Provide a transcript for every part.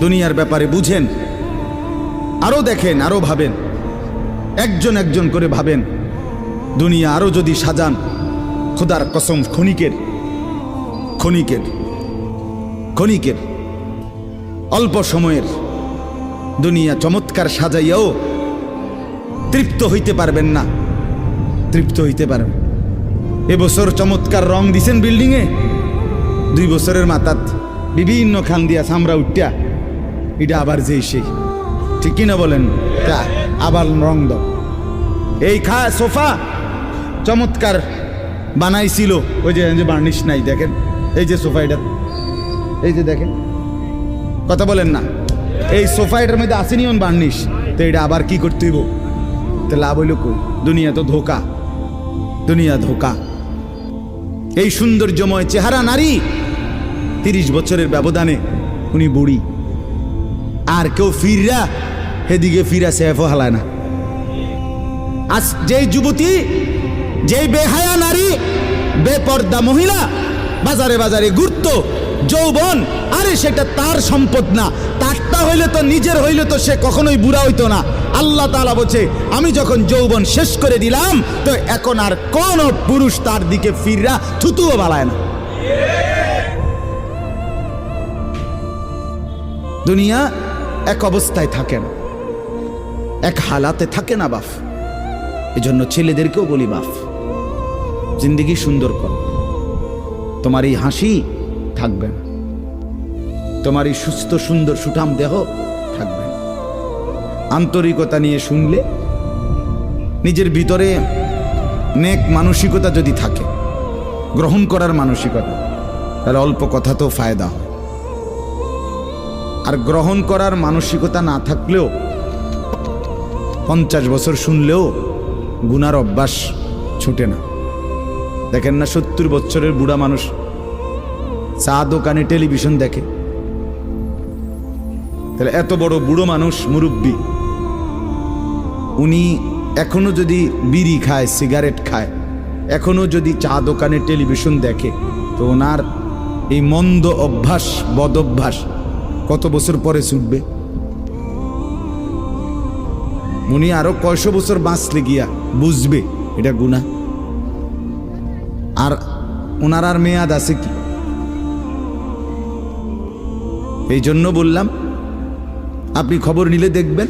দুনিয়ার ব্যাপারে বুঝেন, আরো দেখেন, আরো ভাবেন, একজন একজন করে ভাবেন। দুনিয়া আরো যদি সাজান, খোদার কসম ক্ষণিকের ক্ষণিকের ক্ষণিকের অল্প সময়ের দুনিয়া চমৎকার সাজাইয়াও তৃপ্ত হইতে পারবেন না, তৃপ্ত হইতে পারবেন। এবছর চমৎকার রং দিছেন বিল্ডিংয়ে, 2 বছরের মাথাত বিভিন্ন খান দিয়া চামড়া উঠিয়া এটা আবার যে সেই, ঠিক কিনা বলেন? তা আবার রং দাও। এই সোফা চমৎকার বানাইছিল, ওই যে বার্নিশ নাই, দেখেন এই যে সোফা, এটা এই যে দেখেন, কথা বলেন না, এই সোফা এটার মধ্যে আসেনি বার্নিশ, তো এটা আবার কি করতে হইব? তো লাভ হইল কই? দুনিয়া তো ধোকা, দুনিয়া ধোকা। এই সৌন্দর্যময় চেহারা নারী 30 বছরের ব্যবধানে উনি বুড়ি, আর কেউ ফিররা সেদিকে ফিরা সেফও হালায় না। আজ যেই যুবতী, যেই বেহায়া নারী, বেপর্দা মহিলা বাজারে বাজারে ঘুরতো, যৌবন, আরে সেটা তার সম্পদ না, তারটা হইলে তো নিজের হইলে তো সে কখনোই বুড়া হইতো না। আল্লাহ তাআলা বলছে, আমি যখন যৌবন শেষ করে দিলাম, তো এখন আর কোন পুরুষ তার দিকে ফিররা থুতুও বালায় না। দুনিয়া এক অবস্থায় থাকে না, এক হালাতে থাকে না বাপ। এজন্য ছেলেদেরকেও বলি, বাপ জিন্দেগি সুন্দর করো। তোমার এই হাসি থাকবে না, তোমার এই সুস্থ সুন্দর সুঠাম দেহ থাকবে না। আন্তরিকতা নিয়ে শুনলে, নিজের ভিতরে নেক মানসিকতা যদি থাকে, গ্রহণ করার মানসিকতা, তাহলে অল্প কথা তো ফায়দা হয়। আর গ্রহণ করার মানসিকতা না থাকলেও 50 বছর শুনলেও গুনার অভ্যাস ছুটে না। দেখেন না, 70 বছরের বুড়া মানুষ চা দোকানে টেলিভিশন দেখে, তাহলে এত বড় বুড়ো মানুষ, মুরব্বী, উনি এখনো যদি বিড়ি খায়, সিগারেট খায়, এখনো যদি চা দোকানে টেলিভিশন দেখে, তো ওনার এই মন্দ অভ্যাস, বদ অভ্যাস কত বছর পরে ছুটবে? উনি আরো কয়শো বছর বাঁচলে গিয়া বুঝবে এটা গুনাহ। আর ওনার আর মেয়াদ আছে কি? এই জন্য বললাম, আপনি খবর নিলে দেখবেন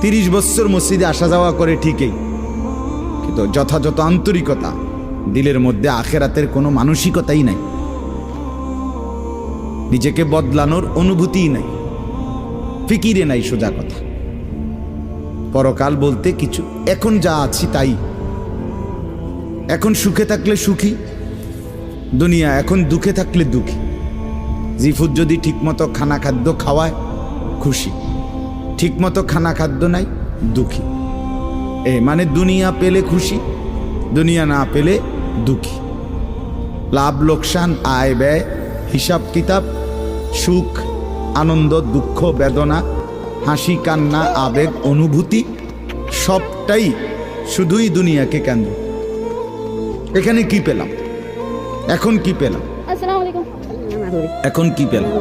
30 বছর মসজিদে আসা যাওয়া করে ঠিকই, কিন্তু যথাযথ আন্তরিকতা, দিলের মধ্যে আখেরাতের কোনো মানসিকতাই নাই, নিজেকে বদলানোর অনুভূতিই নাই, ফিকিরে নাই। সোজা কথা, পরকাল বলতে কিছু, এখন যা আছি তাই। এখন সুখে থাকলে সুখী দুনিয়া, এখন দুঃখে থাকলে দুঃখী। জিফুত যদি ঠিকমতো খানা খাদ্য খাওয়ায় খুশি, ঠিকমতো খানা খাদ্য নাই দুঃখী। মানে দুনিয়া পেলে খুশি, দুনিয়া না পেলে দুঃখী। লাভ লোকসান, আয় ব্যয়, হিসাব কিতাব, সুখ আনন্দ, দুঃখ বেদনা, হাসি কান্না, আবেগ অনুভূতি, সবটাই শুধুই দুনিয়াকে কেন্দ্র। এখানে কি পেলাম? এখন কি পেলাম? আসসালামু আলাইকুম। এখন কি পেলাম?